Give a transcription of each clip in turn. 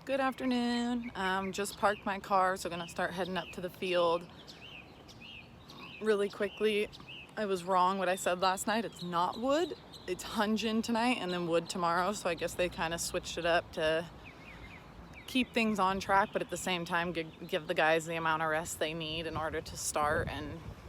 Good afternoon. Just parked my car, so gonna start heading up to the field. Really quickly, I was wrong what I said last night. It's not wood, it's Hunjin tonight and then wood tomorrow. So I guess they kind of switched it up to keep things on track, but at the same time give the guys the amount of rest they need in order to start and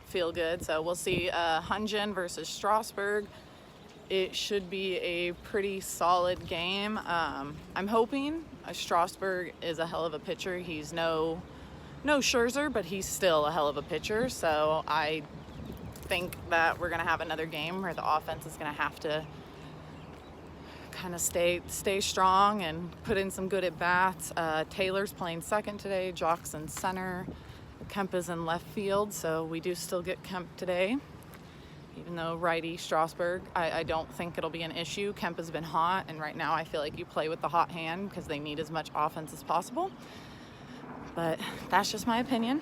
feel good. So we'll see Hunjin versus Strasburg. It should be a pretty solid game. I'm hoping. Strasburg is a hell of a pitcher. He's no Scherzer, but he's still a hell of a pitcher. So I think that we're gonna have another game where the offense is gonna have to kind of stay strong and put in some good at bats. Taylor's playing second today. Jock's in center. Kemp is in left field. So we do still get Kemp today. Even though righty Strasburg, I don't think it'll be an issue. Kemp has been hot, and right now I feel like you play with the hot hand because they need as much offense as possible. But that's just my opinion.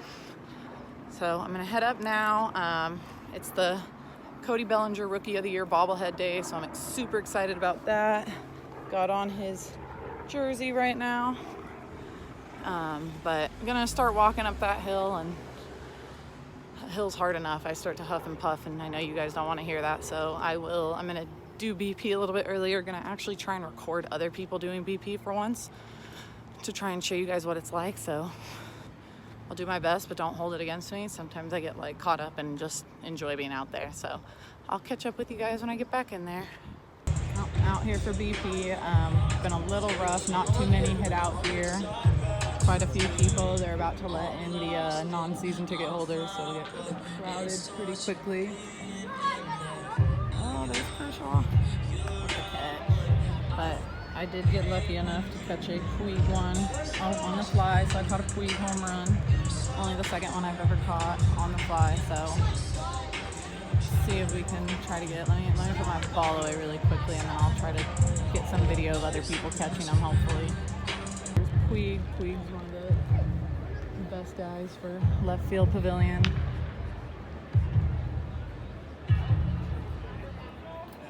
So I'm gonna head up now. It's the Cody Bellinger Rookie of the Year bobblehead day, so I'm super excited about that. Got on his jersey right now. But I'm gonna start walking up that hill, and hill's hard enough. I start to huff and puff, and I know you guys don't want to hear that, so I'm gonna do BP a little bit earlier. Gonna actually try and record other people doing BP for once to try and show you guys what it's like. So I'll do my best, but don't hold it against me. Sometimes I get like caught up and just enjoy being out there. So I'll catch up with you guys when I get back in there. Out here for BP. Been a little rough, not too many hit out here. Quite a few people. They're about to let in the non-season ticket holders, so we get crowded pretty quickly. Oh, there's Kershaw. But I did get lucky enough to catch a Puig one on the fly, so I caught a Puig home run. Only the second one I've ever caught on the fly, so see if we can try to get. Let me put my ball away really quickly, and then I'll try to get some video of other people catching them, hopefully. Puig's one of the best guys for left field pavilion.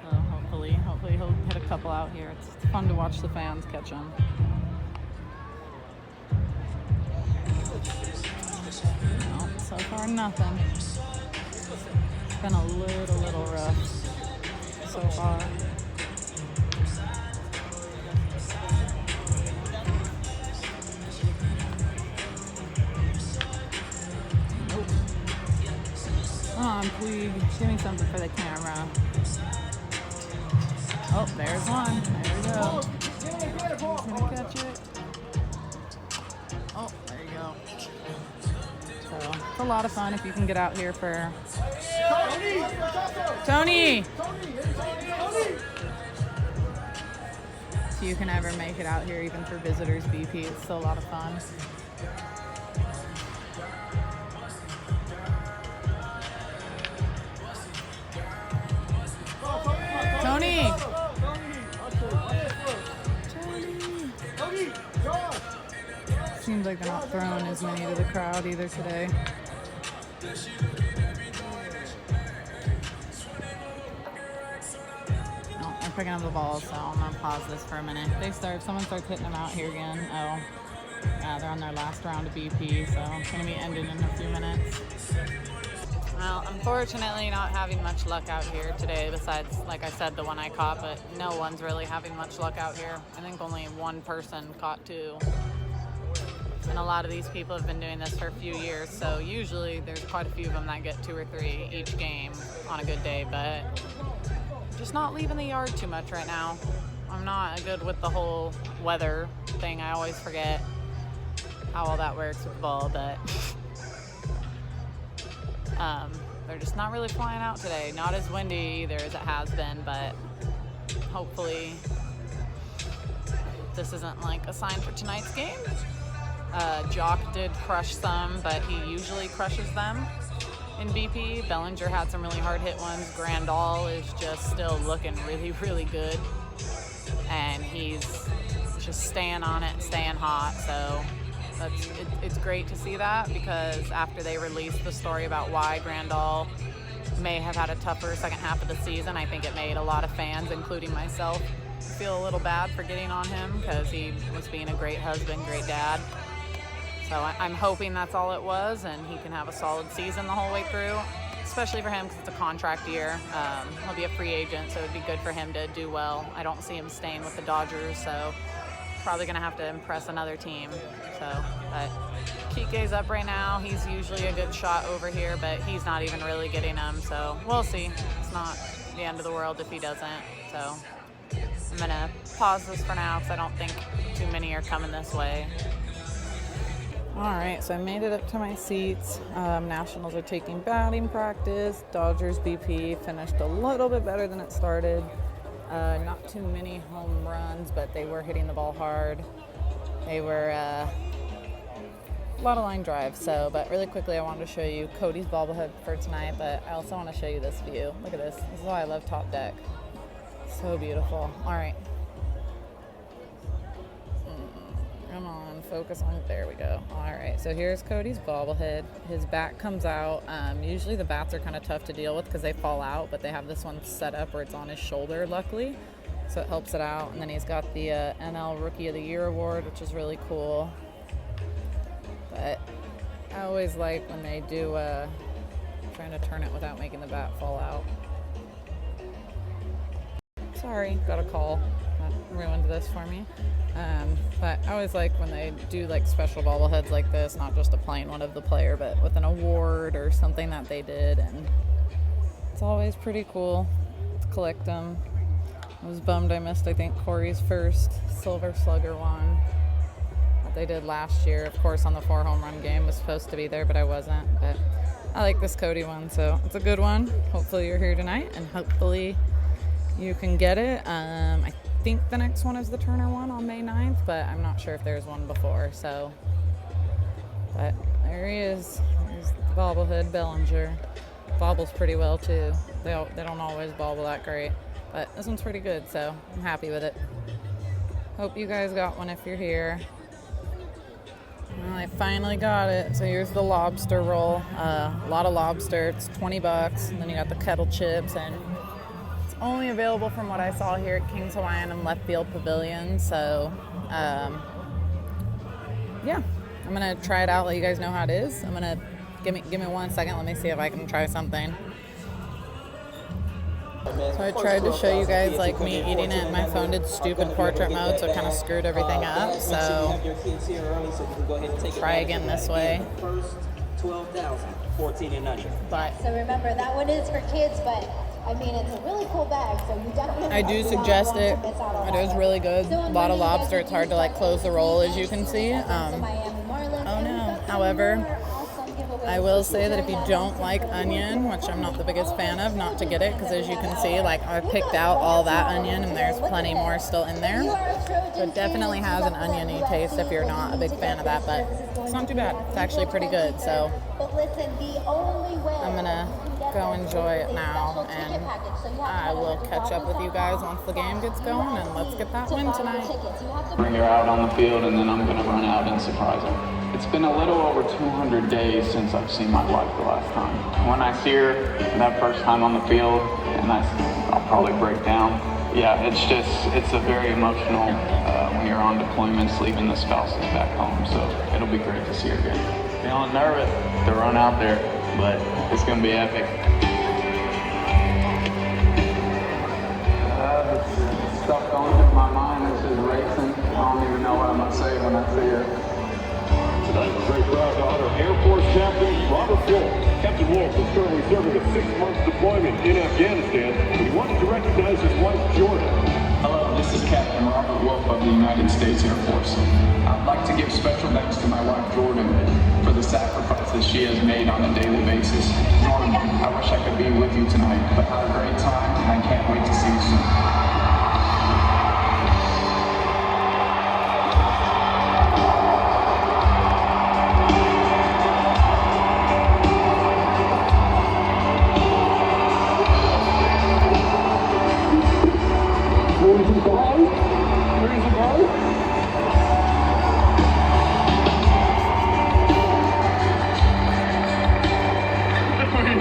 So hopefully he'll hit a couple out here. It's fun to watch the fans catch them. No, so far nothing. It's been a little rough so far. Come on, please. Give me something for the camera. Oh, there's one. There we go. Gonna catch it. Oh, there you go. So, it's a lot of fun if you can get out here for... Tony! If you can ever make it out here, even for visitors BP, it's still a lot of fun. Tony! Seems like they're not throwing as many to the crowd either today. No, they're picking up the ball, so I'm gonna pause this for a minute. If someone starts hitting them out here again. Oh, yeah, they're on their last round of BP, so it's gonna be ending in a few minutes. Well, unfortunately not having much luck out here today, besides, like I said, the one I caught, but no one's really having much luck out here. I think only one person caught two. And a lot of these people have been doing this for a few years, so usually there's quite a few of them that get 2 or 3 each game on a good day, but just not leaving the yard too much right now. I'm not good with the whole weather thing. I always forget how all that works with the ball, but... they're just not really flying out today. Not as windy either as it has been, but hopefully this isn't like a sign for tonight's game. Jock did crush some, but he usually crushes them in BP. Bellinger had some really hard hit ones. Grandal is just still looking really good, and he's just staying on it, staying hot, so it's great to see that, because after they released the story about why Grandal may have had a tougher second half of the season, I think it made a lot of fans, including myself, feel a little bad for getting on him because he was being a great husband, great dad. So I'm hoping that's all it was, and he can have a solid season the whole way through, especially for him because it's a contract year. He'll be a free agent, so it'd be good for him to do well. I don't see him staying with the Dodgers, so probably going to have to impress another team. So, but Kike's up right now. He's usually a good shot over here, but he's not even really getting them, so we'll see. It's not the end of the world if he doesn't. So I'm going to pause this for now because I don't think too many are coming this way. All right, so I made it up to my seats. Nationals are taking batting practice. Dodgers BP finished a little bit better than it started. Not too many home runs, but they were hitting the ball hard. They were a lot of line drives. So, but really quickly, I wanted to show you Cody's bobblehead for tonight, but I also want to show you this view. Look at this. This is why I love Top Deck. So beautiful. All right. Come on, focus on it. There we go. All right, so here's Cody's bobblehead. His bat comes out. Usually the bats are kind of tough to deal with because they fall out, but they have this one set up where it's on his shoulder, luckily, so it helps it out. And then he's got the NL Rookie of the Year award, which is really cool. But I always like when they do trying to turn it without making the bat fall out. Sorry, got a call. That ruined this for me. But I always like when they do like special bobbleheads like this, not just a plain one of the player, but with an award or something that they did, and it's always pretty cool to collect them. I was bummed I missed, I think, Corey's first Silver Slugger one that they did last year. Of course, on the 4 home run game, was supposed to be there, but I wasn't. But I like this Cody one, so it's a good one. Hopefully you're here tonight, and hopefully you can get it. I think the next one is the Turner one on May 9th, but I'm not sure if there's one before, so. But there he is. There's the bobblehead Bellinger. Bobbles pretty well too. They don't always bobble that great, but this one's pretty good, so I'm happy with it. Hope you guys got one if you're here. Well, I finally got it. So here's the lobster roll. A lot of lobster. It's $20. And then you got the kettle chips, and only available from what I saw here at King's Hawaiian and Left Field Pavilion. So, yeah, I'm gonna try it out. Let you guys know how it is. I'm gonna give me 1 second. Let me see if I can try something. So I tried to show you guys like me eating it. My phone did stupid portrait mode, so it kind of screwed everything up. So try again this way. 14 and under. But so remember, that one is for kids, but I mean, it's a really cool bag, so you definitely. I do suggest it. It is really good. A lot of lobster. It's hard to like close the roll, as you can see. Oh no. However, I will say that if you don't like onion, which I'm not the biggest fan of, not to get it, because as you can see, like I picked out all that onion and there's plenty more still in there. So it definitely has an oniony taste if you're not a big fan of that, but it's not too bad. It's actually pretty good. So I'm gonna go enjoy it now, and I will catch up with you guys once the game gets going, and let's get that win tonight. Bring her out on the field, and then I'm going to run out and surprise her. It's been a little over 200 days since I've seen my wife the last time. When I see her that first time on the field, and I'll probably break down. Yeah, it's a very emotional when you're on deployments, leaving the spouses back home, so it'll be great to see her again. Feeling nervous to run out there, but it's going to be epic. Stuff going through my mind. This is racing. I don't even know what I'm going to say when I see her. Tonight, we're very proud to honor Air Force Captain Robert Wolf. Captain Wolf is currently serving a 6-month deployment in Afghanistan. We wanted to recognize his wife, Jordan. Hello, this is Captain Robert Wolf of the United States Air Force. I'd like to give special thanks to my wife, Jordan, for the sacrifices she has made on a daily basis. Jordan, I wish I could be with you tonight, but have a great time, and I can't wait to see you soon.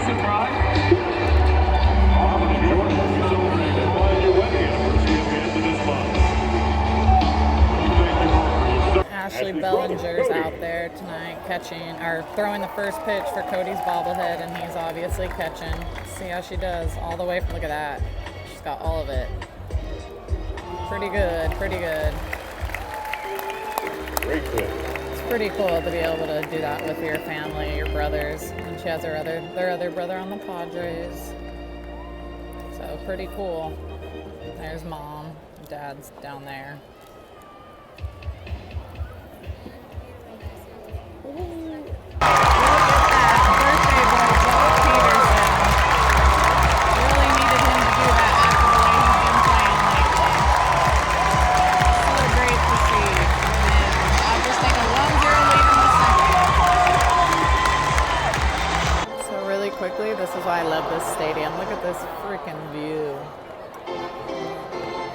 Surprise! Jordan, you celebrated by your wedding Actually, Bellinger's out there tonight catching, or throwing the first pitch for Cody's bobblehead, and he's obviously catching. See how she does all the way from, look at that. She's got all of it. Pretty good, pretty good. Great pitch. It's pretty cool to be able to do that with your family, your brothers. And she has their other brother on the Padres. So pretty cool. There's mom, dad's down there. This is why I love this stadium. Look at this freaking view.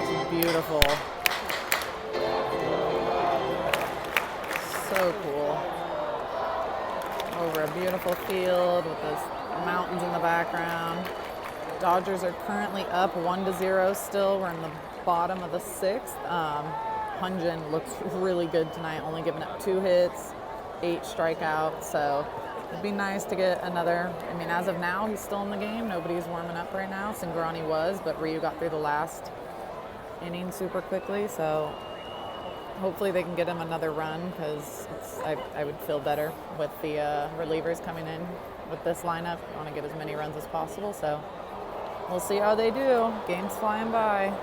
It's beautiful. So cool. Over a beautiful field with those mountains in the background. Dodgers are currently up 1-0 still. We're in the bottom of the 6th. Hunjin looks really good tonight, only giving up 2 hits, 8 strikeouts. So it'd be nice to get another. I mean, as of now, he's still in the game. Nobody's warming up right now. Singrani was, but Ryu got through the last inning super quickly. So hopefully they can get him another run, because I would feel better with the relievers coming in with this lineup. I want to get as many runs as possible. So we'll see how they do. Game's flying by.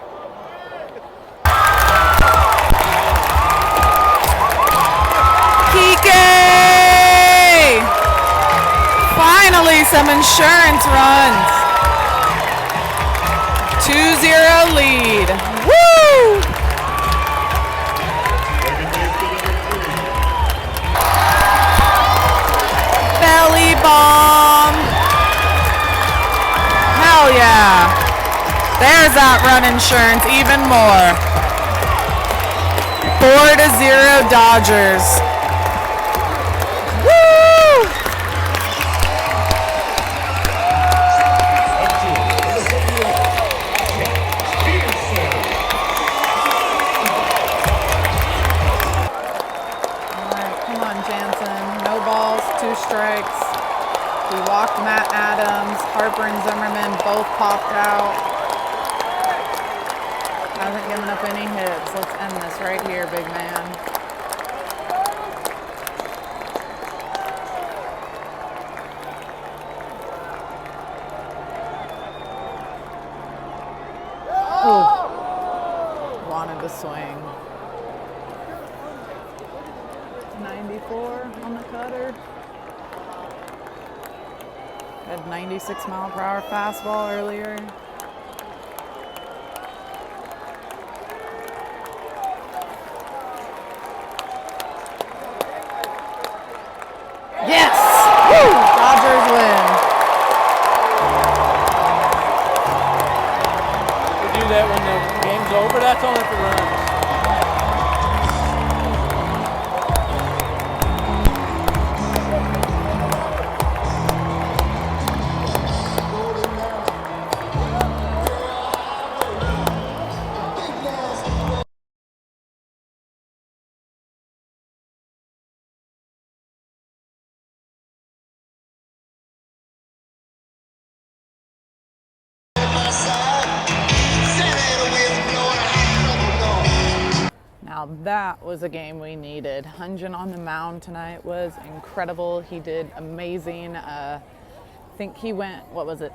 Finally, some insurance runs. 2-0 lead. Woo! Belly bomb. Hell yeah. There's that run insurance, even more. 4-0 Dodgers. Strikes. We walked Matt Adams. Harper and Zimmerman both popped out. Hasn't given up any hits. Let's end this right here, big man. Ooh. Wanted to swing. 94 on the cutter. Had 96-mile-per-hour fastball earlier. Yes! Woo! Dodgers win. We do that when the game's over. That's only for runs. Now that was a game we needed. Hunjin on the mound tonight was incredible. He did amazing. I think he went, what was it?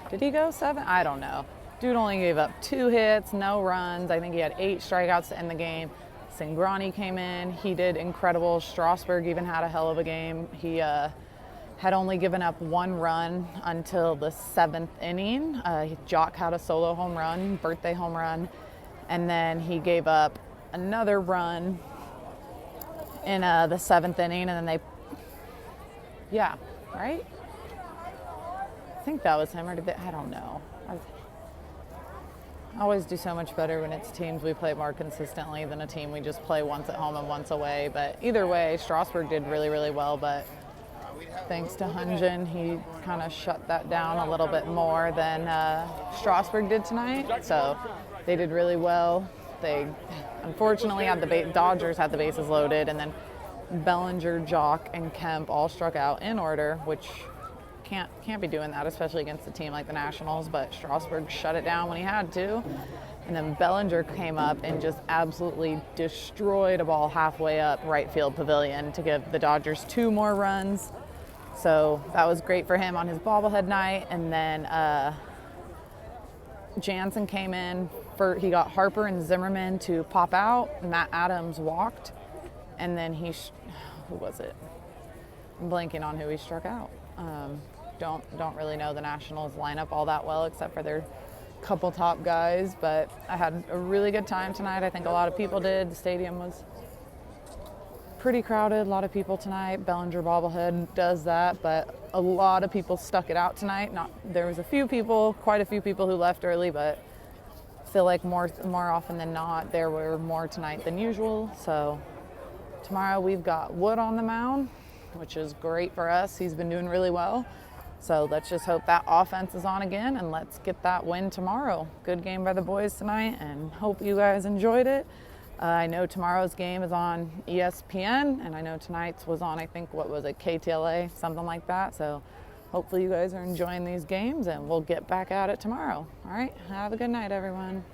Did he go 7? I don't know. Dude only gave up 2 hits, no runs. I think he had 8 strikeouts to end the game. Singrani came in. He did incredible. Strasburg even had a hell of a game. He had only given up 1 run until the 7th inning. Jock had a solo home run, birthday home run. And then he gave up another run in the 7th inning, and then yeah, right? I think that was him, or did they, I don't know. I always do so much better when it's teams we play more consistently than a team we just play once at home and once away. But either way, Strasburg did really, really well. But thanks to Hunjin, he kind of shut that down a little bit more than Strasburg did tonight. So they did really well. they unfortunately had the Dodgers had the bases loaded, and then Bellinger, Jock, and Kemp all struck out in order, which can't be doing that, especially against a team like the Nationals, but Strasburg shut it down when he had to. And then Bellinger came up and just absolutely destroyed a ball halfway up right field pavilion to give the Dodgers 2 more runs. So that was great for him on his bobblehead night. And then Jansen came in he got Harper and Zimmerman to pop out. Matt Adams walked, and then who was it? I'm blanking on who he struck out. Don't really know the Nationals lineup all that well, except for their couple top guys, but I had a really good time tonight. I think a lot of people did. The stadium was pretty crowded, a lot of people tonight. Bellinger bobblehead does that, but a lot of people stuck it out tonight. There was quite a few people who left early, but I feel like more often than not, there were more tonight than usual. So tomorrow we've got Wood on the mound, which is great for us. He's been doing really well. So let's just hope that offense is on again, and let's get that win tomorrow. Good game by the boys tonight, and hope you guys enjoyed it. I know tomorrow's game is on ESPN, and I know tonight's was on, I think, what was it, KTLA, something like that. So hopefully you guys are enjoying these games, and we'll get back at it tomorrow. All right, have a good night, everyone.